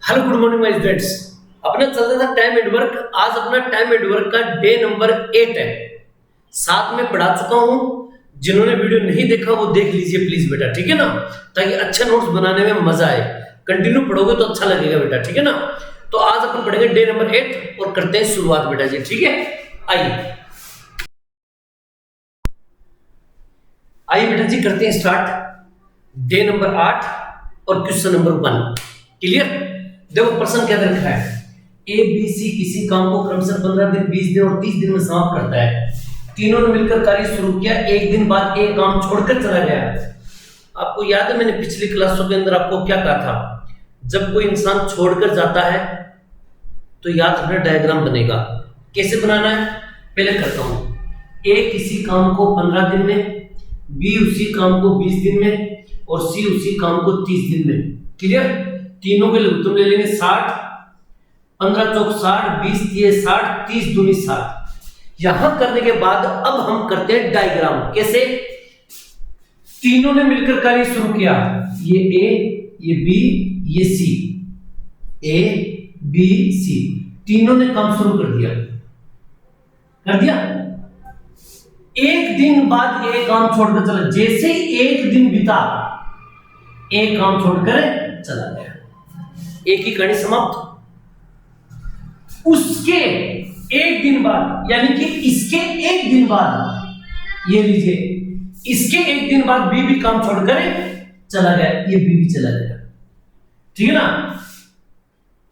Hello good morning my students. अपना चल रहा था टाइम एंड वर्क। आज अपना टाइम एंड वर्क का डे नंबर 8 है। साथ में पढ़ा चुका हूं। जिन्होंने वीडियो नहीं देखा वो देख लीजिए प्लीज बेटा, ठीक है ना, ताकि अच्छे नोट्स बनाने में मजा आए। कंटिन्यू पढ़ोगे तो अच्छा लगेगा बेटा, ठीक है ना। तो आज अपन पढ़ेंगे डे नंबर 8 और करते हैं शुरुआत बेटा जी, ठीक है। आइए बेटा जी करते हैं स्टार्ट। डे नंबर 8 और क्वेश्चन नंबर 1 क्लियर। देखो प्रश्न क्या दे रखा है। ए बी सी किसी काम को क्रमशः 15 दिन 20 दिन और 30 दिन में समाप्त करता है। तीनों ने मिलकर कार्य शुरू किया। एक दिन बाद एक काम छोड़कर चला गया। आपको याद है मैंने पिछली क्लासों के अंदर आपको क्या कहा था, जब कोई इंसान छोड़कर जाता है तो याद रखना डायग्राम बनेगा। कैसे बनाना है पहले करता हूं। ए किसी काम को 15 दिन में, बी उसी काम को 20 दिन में और सी उसी काम को 30 दिन में। क्लियर। तीनों के लघुत्तम ले लेंगे 60, 15 चौक 60, 20 तिये 60, 30 दूनी 60। यहां करने के बाद अब हम करते हैं डायग्राम। कैसे? तीनों ने मिलकर कार्य शुरू किया। ये ए, ये बी, ये सी। ए बी सी तीनों ने काम शुरू कर दिया। एक दिन बाद एक काम छोड़कर चला। जैसे एक दिन बीता एक काम छोड़कर चला गया। एक ही कहानी समाप्त। उसके एक दिन बाद यानी कि इसके एक दिन बाद, ये लीजिए, इसके एक दिन बाद बी भी काम छोड़कर चला गया। ये बी भी चला गया, ठीक है ना।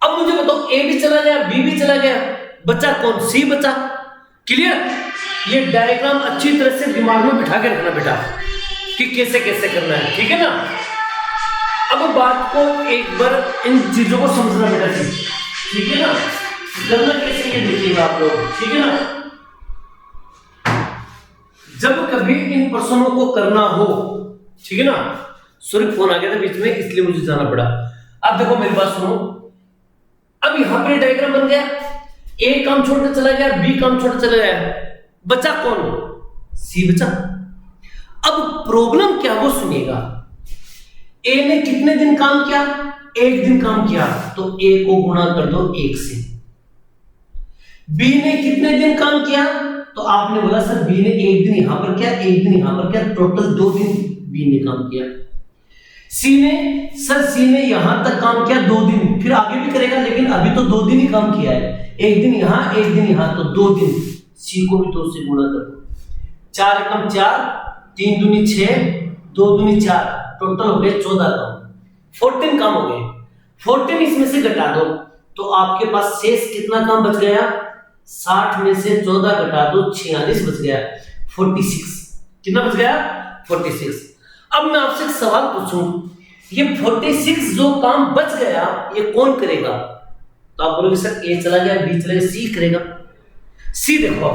अब मुझे बताओ ए भी चला गया, बी भी चला गया, बचा कौन? सी बचा। क्लियर। ये डायग्राम अच्छी तरह से दिमाग में बिठा के रखना बेटा कि कैसे कैसे करना है, ठीक है ना। अब बात को एक बार इन चीजों को समझना बेटा जी, ठीक है ना। करना कैसे ये देखिएगा आप लोग, ठीक है ना। जब कभी इन प्रश्नों को करना हो, ठीक है ना। सूर्य फोन आ गया था बीच में इसलिए मुझे जाना पड़ा। अब देखो मेरी बात सुनो। अब यहां पर डायग्राम बन गया। ए काम छोड़कर चला गया, बी काम छोड़कर चला गया, बचा कौन? सी बचा। अब प्रॉब्लम क्या वो सुनिएगा। ए ने कितने दिन काम किया? एक दिन काम किया, तो ए को गुणा कर दो 1 से। बी ने कितने दिन काम किया? तो आपने बोला सर बी ने एक दिन यहां पर किया, एक दिन यहां पर किया, टोटल 2 दिन बी ने काम किया। सी ने यहां तक काम किया 2 दिन, फिर आगे भी करेगा लेकिन अभी तो 2 दिन ही काम किया है। एक दिन यहां एक दिन यहां, तो 2 दिन। सी को भी 2 से गुणा कर दो। 4 एकम 4, 3 दूनी 6, 2 दूनी 4, टोटल हो गए 14 काम। 14 काम हो गए। 14 इसमें से घटा दो तो आपके पास शेष कितना काम बच गया? 60 में से 14 घटा दो 46 बच गया। 46 कितना बच गया? 46। अब मैं आपसे एक सवाल पूछूं, ये 46 जो काम बच गया ये कौन करेगा? तो आप बोलोगे सर ए चला गया, बी चला गया, सी करेगा। सी देखो,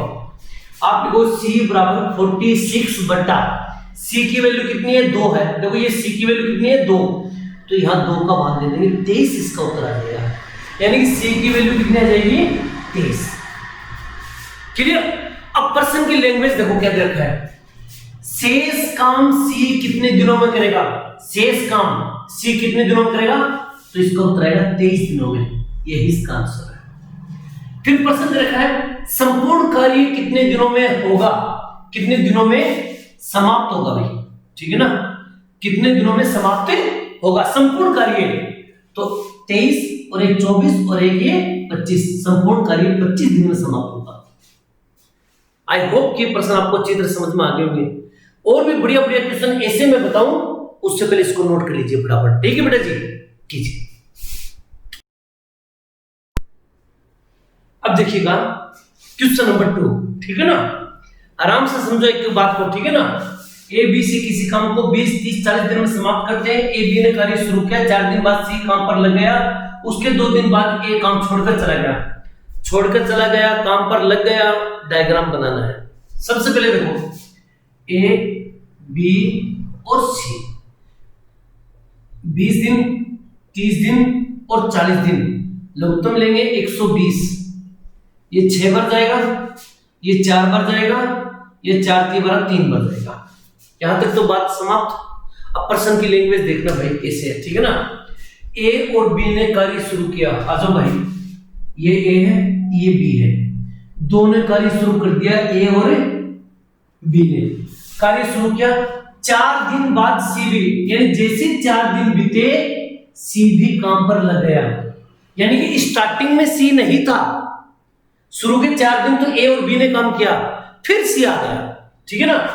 आप देखो सी बराबर 46 बटा सी की वैल्यू कितनी है? 2 है। देखो ये सी की वैल्यू कितनी है? 2। तो यहां 2 का भाग दे देंगे, 23 इसका उत्तर आ जाएगा। यानी कि सी की वैल्यू कितनी आ जाएगी? 23। क्लियर। अब पर्सन की लैंग्वेज देखो क्या दे रखा है। शेष काम सी कितने दिनों में करेगा? शेष काम सी कितने दिनों में करेगा? तो इसका उत्तर आएगा 23 दिनों में। यही इसका आंसर है। फिर प्रश्न दे रखा है संपूर्ण कार्य कितने दिनों में होगा? कितने दिनों में समाप्त होगा भाई, ठीक है ना। कितने दिनों में समाप्त होगा संपूर्ण कार्य? तो 23 और एक 24 और एक ये 25। संपूर्ण कार्य 25 दिन में समाप्त होगा। आई होप कि प्रश्न आपको अच्छी तरह समझ में आ गए होंगे। और भी बढ़िया बढ़िया क्वेश्चन ऐसे मैं बताऊं उससे पहले इसको नोट कर लीजिए फटाफट, ठीक है बेटा जी। कीजिए। अब देखिएगा क्वेश्चन नंबर 2, ठीक है ना। आराम से समझो एक बात को, ठीक है ना। ए बी सी किसी काम को 20 30 40 दिन में समाप्त करते हैं। ए बी ने कार्य शुरू किया, 4 दिन बाद सी काम पर लग गया। उसके 2 दिन बाद ए काम छोड़कर चला गया, काम पर लग गया। डायग्राम बनाना है। सबसे पहले देखो ए बी और सी 20 दिन 30 दिन और 40 दिन लघुत्तम लेंगे 120। ये 6 बार जाएगा, ये 4 बार जाएगा, ये 4 3 बार 3 बार जाएगा। यहां तक तो बात समाप्त। अब पर्सन की लैंग्वेज देखना भाई कैसे है, ठीक है ना। ए और बी ने कार्य शुरू किया। आ जाओ भाई, ये ए है, ये बी है, दोनों ने कार्य शुरू कर दिया। ए और बी ने कार्य शुरू किया। 4 दिन बाद सी भी, यानी जैसे 4 दिन बीते सी भी काम पर लग गया। यानी कि स्टार्टिंग में सी नहीं था, शुरू के 4 दिन तो ए और बी ने काम किया, फिर सी आ गया, ठीक है ना।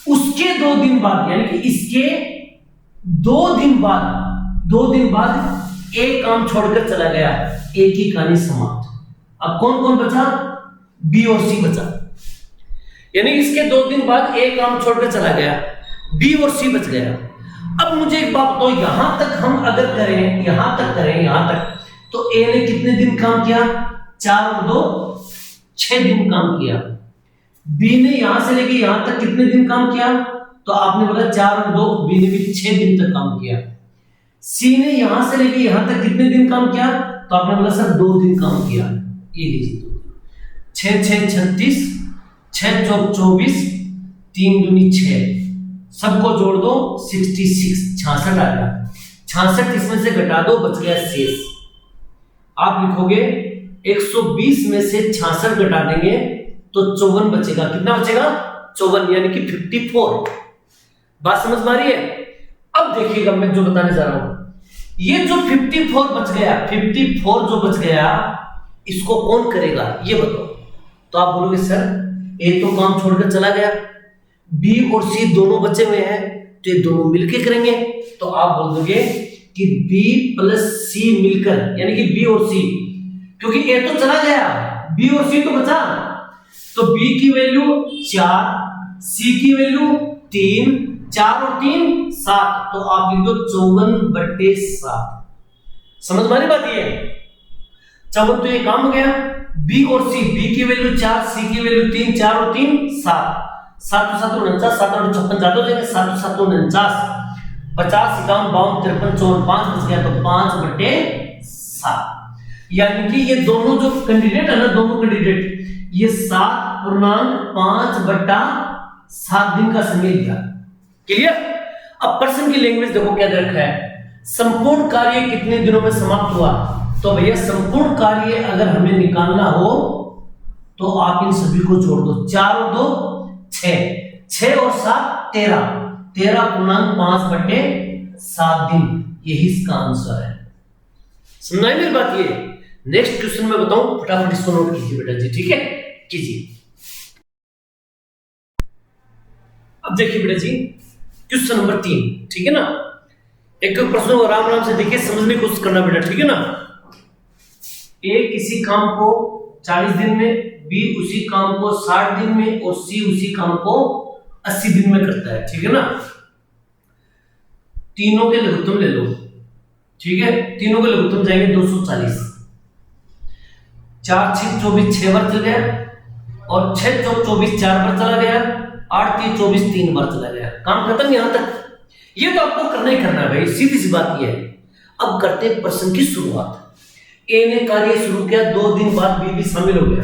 उसके 2 दिन बाद, यानी कि इसके 2 दिन बाद ए काम छोड़कर चला गया। ए की कहानी समाप्त। अब कौन कौन बचा? बी और सी बचा। यानी इसके 2 दिन बाद ए काम छोड़कर चला गया, बी और सी बच गया। अब मुझे एक बात बताओ, यहां तक हम अगर करें, यहां तक तो ए ने कितने दिन काम किया? 4 और 2 6 दिन काम किया। बी ने यहां से लेके यहां तक कितने दिन काम किया? तो आपने बोला 4 और 2, बी ने भी 6 दिन तक काम किया। सी ने यहां से लेके यहां तक कितने दिन काम किया? तो आपने बोला सर 2 दिन काम किया। ये लीजिए 6 6 36, 6 चौक 24, 3 दूनी 6, सबको जोड़ दो 66, 66 आ गया। 66 इसमें से घटा दो, बच गया शेष। आप लिखोगे 120 में से 66 घटा देंगे तो 54 बचेगा। कितना बचेगा? 54, यानी कि 54। बात समझ में आ रही है? अब देखिएगा मैं जो बताने जा रहा हूं, ये जो 54 बच गया, 54 जो बच गया, इसको कौन करेगा ये बताओ। तो आप बोलोगे सर ए तो काम छोड़कर चला गया, बी और सी दोनों बचे हुए हैं, तो ये दोनों मिलकर करेंगे। तो आप बोल दोगे कि बी प्लस सी मिलकर, यानी कि बी और सी, क्योंकि ए तो चला गया, बी और सी तो बचा, तो बी की वैल्यू 4, सी की वैल्यू 3, 4 और 3 7, तो आप लिख दो 54/7। समझ में आ रही बात? ये 54 तो ये काम हो गया। बी और सी, बी की वैल्यू 4, सी की वैल्यू 3, 4 और 3 7, 7 7 49, 7 और 56 ज्यादा हो जाएंगे, 7 7 49, 50 51 52 53 54, 5 बच गया, तो 5/7। यानी कि ये दोनों जो कैंडिडेट है ना, दोनों कैंडिडेट ये 7.5/7 दिन का समय लिया। क्लियर? अब पर्सन की लैंग्वेज देखो क्या दे रखा है, संपूर्ण कार्य कितने दिनों में समाप्त हुआ। तो भैया संपूर्ण कार्य अगर हमें निकालना हो तो आप इन सभी को जोड़ दो, 4 और 2 6, 6 और 7 13, 13.5/7 दिन, यही इसका आंसर है। समझाई मेरी बात? ये नेक्स्ट क्वेश्चन में बताऊं, फटाफट इसको नोट कीजिए बेटा जी, ठीक है? कीजिए। अब देखिए बेटा जी, क्वेश्चन नंबर 3, ठीक है ना। एक प्रश्न को आराम से देखिए, समझने की कोशिश करना बेटा, ठीक है ना। ए किसी काम को 40 दिन में, बी उसी काम को 60 दिन में और सी उसी काम को 80 दिन में करता है, ठीक है ना। तीनों के लघुत्तम ले लो, ठीक है। तीनों के लघुत्तम जाएंगे 240, 4 6 24 6 बार चल गया, और 6 चौक 24 4 बार चला गया, 8 3 24 3 बार चला गया। काम खत्म यहां तक। ये तो आपको करना ही करना है भाई, सीधी सी बात ये है। अब करते हैं प्रश्न की शुरुआत। ए ने कार्य शुरू किया, 2 दिन बाद बी भी शामिल हो गया।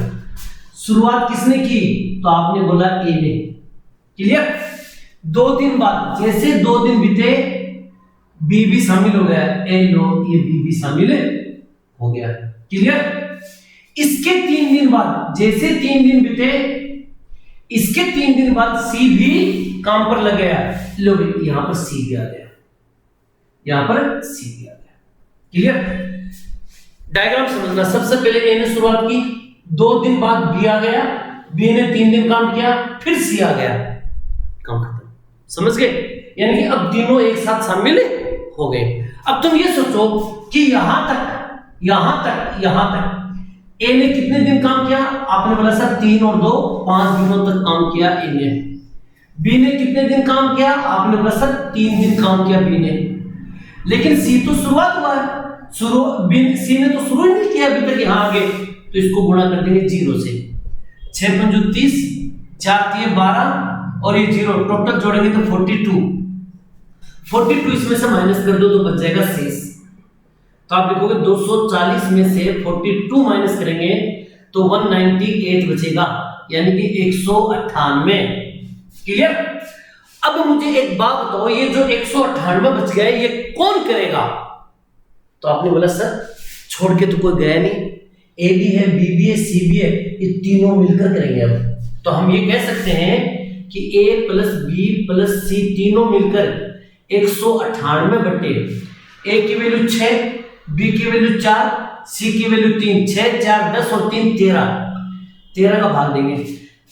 शुरुआत किसने की? तो आपने बोला ए ने। क्लियर? 2 दिन बाद, जैसे 2 दिन बीते बी भी शामिल हो गया। ए लो, ये बी भी शामिल हो गया। क्लियर? इसके 3 दिन बाद, जैसे 3 दिन बीते, इसके 3 दिन बाद सी भी काम पर लग गया। लो यहां पर सी भी आ गया, यहां पर सी भी आ गया। क्लियर? डायग्राम समझना। सबसे पहले ए ने शुरुआत की, 2 दिन बाद बी आ गया, बी ने 3 दिन काम किया, फिर सी आ गया, काम खत्म। समझ गए? यानी कि अब तीनों एक साथ शामिल हो गए। अब तुम ये सोचो कि यहां तक ए ने कितने दिन काम किया? आपने बोला सर 3 और 2 5 दिनों तक काम किया ए ने। बी ने कितने दिन काम किया? आपने बोला सर 3 दिन काम किया बी ने। लेकिन सी तो शुरुआत हुआ है, सी ने तो शुरू ही नहीं किया अभी तक, यहां आगे, तो इसको गुणा कर देंगे 0 से। 6 5 30, 4 3 12 और ये 0, टोटल जोड़ेंगे तो 42 इसमें से माइनस कर दो तो बच जाएगा शेष। तो आप लिखोगे 240 में से 42 माइनस करेंगे तो 198 बचेगा, यानी कि 198। क्लियर? अब मुझे एक बात बताओ, ये जो 198 बच गया ये कौन करेगा? तो आपने बोला सर छोड़ के तो कोई गया नहीं, ए बी है, बी बी है, सी बी है, ये तीनों मिलकर करेंगे। अब तो हम ये कह सकते हैं कि ए प्लस बी प्लस सी तीनों मिलकर 198 बटे ए की वैल्यू 6, बी की वैल्यू 4, सी की वैल्यू 3, 6 4 10 और 3 13 का भाग देंगे।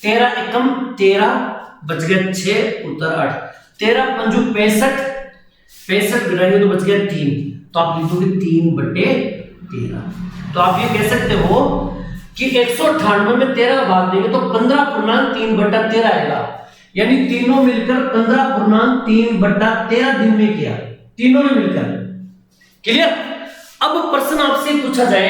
13 एकम 13 बच गया 6 उत्तर 8, 13 पंजू 65 घटाएंगे तो बच गया 3, तो आप लिखोगे 3 बटे 13। तो आप ये कह सकते हो कि 198 में 13 का भाग देंगे तो 15.3 बटा 13 आएगा, यानी तीनों मिलकर 15.3 बटा 13 दिन में किया, तीनों ने मिलकर। क्लियर? अब प्रश्न आपसे पूछा जाए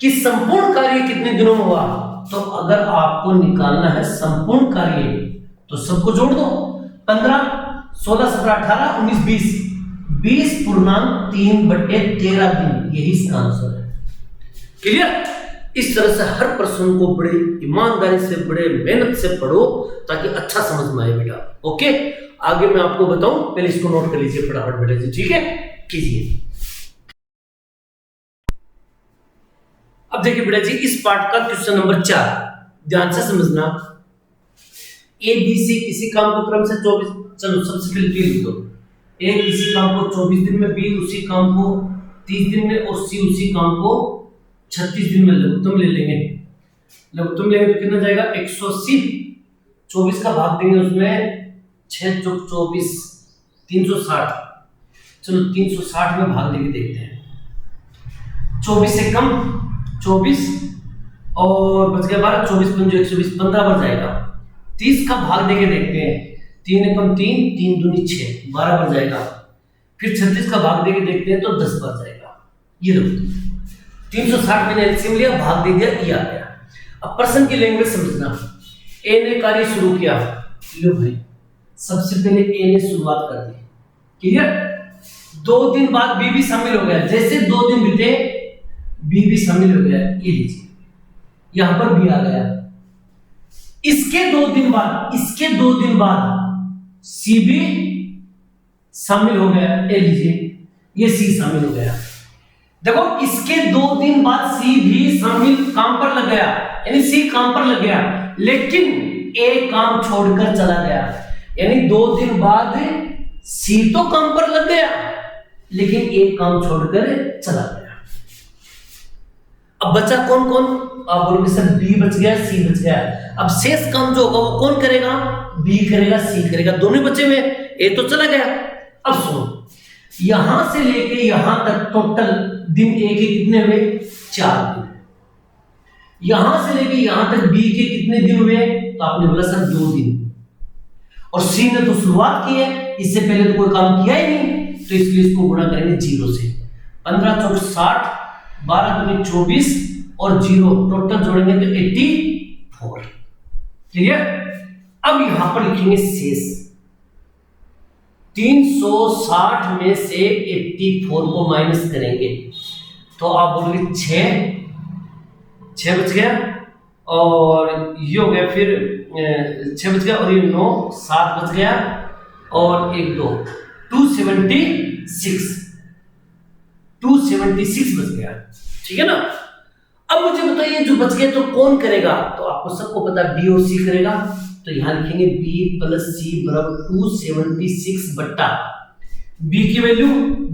कि संपूर्ण कार्य कितने दिनों में हुआ, तो अगर आपको निकालना है संपूर्ण कार्य तो सबको जोड़ दो, 15 16 17 18 19 20, 20.3 बटे 13 दिन, यही इसका आंसर है। क्लियर? इस तरह से हर प्रश्न को बड़े ईमानदारी से, बड़े मेहनत से पढ़ो ताकि अच्छा समझ में आए बेटा। ओके, आगे मैं आपको बताऊं, पहले इसको नोट कर लीजिए फटाफट बेटा जी, ठीक है? कीजिए। अब देखिए बेटा जी, इस पार्ट का क्वेश्चन नंबर 4 ध्यान से समझना। ए बी सी किसी काम को क्रम से 24, चलो सबसे पहले ये लिख दो, ए किसी काम को 24 दिन में, बी उसी काम को 30 दिन में और सी उसी काम को 36 दिन में लघुत्तम ले लेंगे। लघुत्तम लेंगे तो कितना जाएगा 180, 24 का भाग देंगे उसमें 6 चौक 24, 360। चलो 360 में भाग देके देखते हैं। 24 से कम 24 और बच गया 12, 24 पंजे 120, 15 बच जाएगा। 30 का भाग देके देखते हैं, 3 एकम 3, 3 दूनी 6, 12 बच जाएगा। फिर 36 का भाग देके देखते हैं तो 10 बच जाएगा। ये लो 360 मैंने एलसीएम लिया, भाग दे दिया, ये आ गया। अब प्रश्न की लैंग्वेज समझना। ए ने कार्य शुरू किया, लो भाई सबसे पहले ए ने शुरुआत कर दी। क्लियर? 2 दिन बाद बी भी शामिल हो गया, जैसे 2 दिन बीते बी भी शामिल हो गया, ये लीजिए यहां पर बी आ गया। इसके 2 दिन बाद सी भी शामिल हो गया, ये लीजिए ये सी शामिल हो गया। देखो इसके 2 दिन बाद सी भी शामिल काम पर लग गया, यानी सी काम पर लग गया, लेकिन ए काम छोड़कर चला गया। यानी 2 दिन बाद सी तो काम पर लग गया लेकिन ए काम छोड़कर चला गया। अब बचा कौन कौन? आप बोलोगे सर बी बच गया, सी बच गया। अब शेष काम जो होगा वो कौन करेगा? बी करेगा, सी करेगा, दोनों बचे हुए, ए तो चला गया। अब सुनो, यहां से लेके यहां तक टोटल दिन ए के कितने हुए? 4 दिन। यहां से लेके यहां तक बी के कितने दिन हुए? तो आपने बोला सर 2 दिन। और सी ने तो शुरुआत की है, इससे पहले तो कोई काम किया ही नहीं, तो इसलिए इसको गुणा करेंगे 0 से। 15 चौक 60, 12 दूनी 24 और 0 टोटल जोड़ेंगे तो 84। क्लियर? अब यहां पर लिखेंगे शेष। 360 में से 84 को माइनस करेंगे तो आप बोलोगे 6 बच गया और ये हो गया, फिर 6 बच गया और ये 9, 7 बच गया और 1 2, 276 बच गया। ठीक है ना? अब मुझे बताइए जो बच गए तो कौन करेगा? तो आपको सबको पता है बी और सी करेगा, तो यहां लिखेंगे बी प्लस सी बराबर 276 बट्टा बी की वैल्यू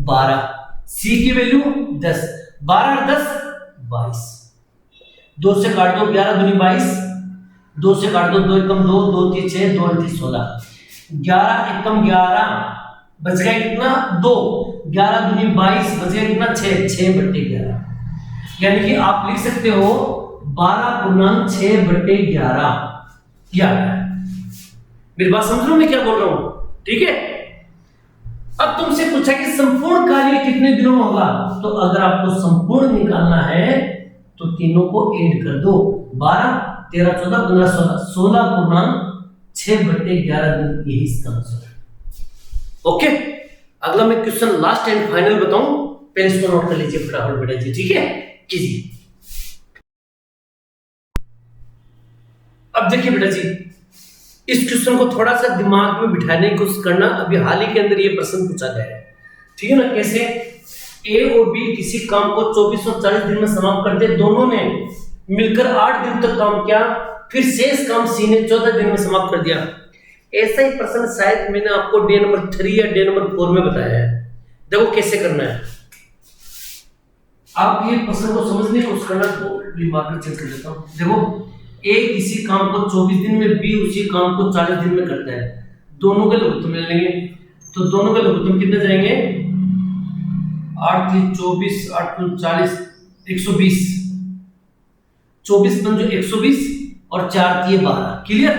12, सी की वैल्यू 10, 12 और 10 22। 2 से काट दो, 11 दूनी 22, 2 से काट दो, 2 एकम 2, 2 3 6, 2 8 16, 11 एकम 11 बच गया कितना? 2, 11 दूनी 22 बच गया कितना? 6 बट्टे 11। यानी कि आप लिख सकते हो 12.6 बट्टे 11। क्या है? मेरी बात समझ लो मैं क्या बोल रहा हूं? ठीक है? अब तुमसे पूछा कि संपूर्ण कार्य कितने दिनों में होगा, तो अगर आपको संपूर्ण निकालना है तो तीनों को ऐड कर दो, 12 13 14 15 16, 16.6 बट्टे 11 दिन, यही इसका आंसर है। ओके, अगला मैं क्वेश्चन लास्ट एंड फाइनल बताऊं, पहले इसको नोट कर लीजिए फटाफट बेटा जी। ठीक है, कीजिए। अब देखिए बेटा जी, इस क्वेश्चन को थोड़ा सा दिमाग में बिठाने की कोशिश करना। अभी हाल ही के अंदर ये प्रश्न पूछा गया है, ठीक है ना? कैसे? ए और बी किसी काम को 24 और 40 दिन में समाप्त करते, दोनों ने मिलकर 8 दिन तक काम किया, फिर शेष काम सी ने 14 दिन में समाप्त कर दिया। ऐसा ही प्रश्न शायद मैंने आपको डे नंबर 3 या डे नंबर 4 में बताया है। देखो कैसे करना है, आप ये प्रश्न को समझने की कोशिश करना। तो मार्कर चेंज कर देता हूं। देखो ए किसी काम को 24 दिन में, बी उसी काम को 40 दिन में करता है, दोनों के लघुत्तम ले लेंगे। तो दोनों के लघुत्तम कितने जाएंगे? 8 3 24, 8 2 40, 120, 24 पंजो 120 और 4 3 12। क्लियर?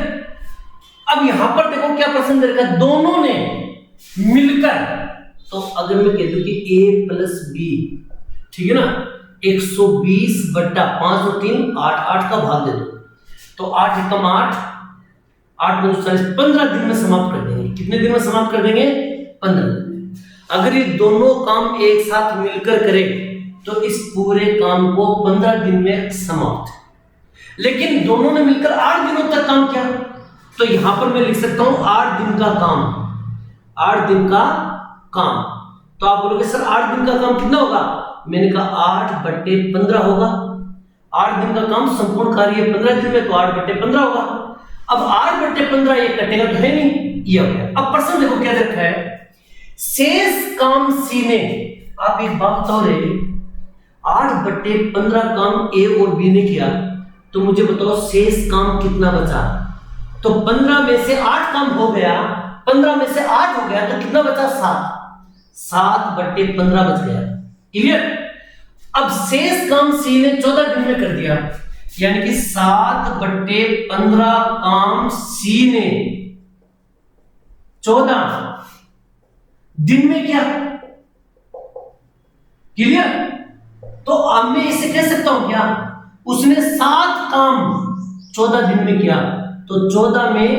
अब यहां पर देखो क्या प्रश्न दे रखा है, दोनों ने मिलकर। तो अगर मैं कह दूं कि ए प्लस बी, ठीक है ना, 120 बट्टा 5 और 3 8, 8 का भाग दे दो, तो 8 एकम 8, 8 2 40, 15 दिन में समाप्त कर देंगे। कितने दिन में समाप्त कर देंगे? 15 दिन में। अगर ये दोनों काम एक साथ मिलकर करें तो इस पूरे काम को 15 दिन में समाप्त। लेकिन दोनों ने मिलकर 8 दिनों तक काम किया, तो यहां पर मैं लिख सकता हूं 8 दिन का काम, 8 दिन का काम। तो आप बोलोगे सर 8 दिन का काम कितना होगा? मैंने कहा 8/15 होगा। 8 दिन का काम संपूर्ण कार्य 15 दिन में, तो 8/15 होगा। अब 8/15 ये कटेगा तो है नहीं, ये हो गया। अब प्रश्न देखो क्या रखा है, शेष काम सी ने, आप एक बात बताओ रे, 8/15 काम ए और बी ने किया, तो मुझे बताओ शेष काम कितना बचा? तो 15 में से 8 काम हो गया, 15 में से 8 हो गया, तो कितना बचा? 7, 7/15 बच गया। क्लियर? अब शेष काम सी ने 14 दिन में कर दिया, यानी कि 7/15 काम सी ने 14 दिन में किया। क्लियर? तो अब मैं इसे कह सकता हूं क्या, उसने 7 काम 14 दिन में किया, तो 14 में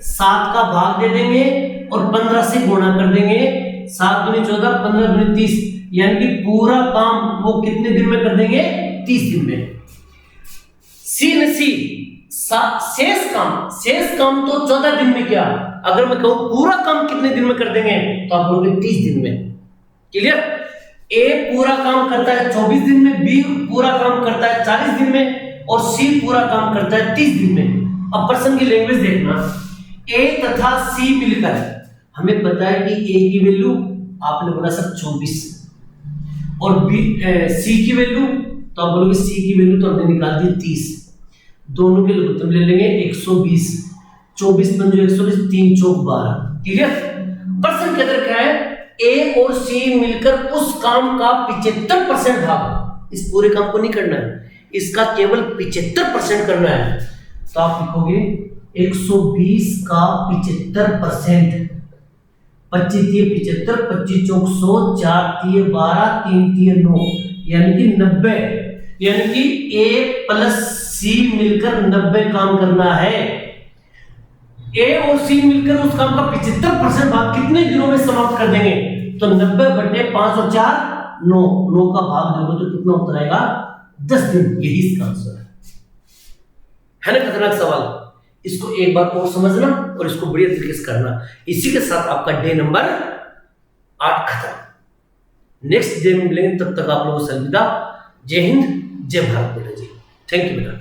7 का भाग दे देंगे और 15 से गुणा कर देंगे। 7 दूनी 14, 15 दूनी 30, यानी कि पूरा काम वो कितने दिन में कर देंगे? 30 दिन में। सी ने शेष काम तो 14 दिन में किया, अगर मैं कहूं पूरा काम कितने दिन में कर देंगे, तो आप बोलोगे 30 दिन में। क्लियर? ए पूरा काम करता है 24 दिन में, बी पूरा काम करता है 40 दिन में, और सी पूरा काम करता है 30 दिन में। अब प्रश्न की लैंग्वेज देखना, ए तथा सी मिलकर, हमें पता है कि ए की वैल्यू आपने बोला सर 24 और बी सी की वैल्यू, तो आप बोलोगे सी की वैल्यू तो हमने निकाल दी 30। दोनों के लघुत्तम ले लेंगे 120, 24 पंजो 120, 3 चौक 12। क्लियर? प्रश्न के अंदर क्या है, ए और सी मिलकर उस काम का 75% भाग, इस पूरे काम को नहीं करना है, इसका केवल 75% करना है। तो आप लिखोगे 120 का 75%, 25 3 75, 25 चौक 100, 4 3 12, 3 3 9, यानी कि 90। यानी कि ए प्लस सी मिलकर 90 काम करना है। ए और सी मिलकर उस काम का 75% भाग कितने दिनों में समाप्त कर देंगे? तो 90/5 और 4 9, 9 का भाग दोगे तो कितना उत्तर आएगा? 10 दिन। यही इसका आंसर है ना? खतरनाक सवाल, इसको एक बार और समझना और इसको बढ़िया तरीके से करना। इसी के साथ आपका डे नंबर 8 खत्म। नेक्स्ट डे में मिलेंगे, तब तक आप लोगों से अलविदा। जय हिंद, जय भारत बेटा जी। थैंक यू बेटा।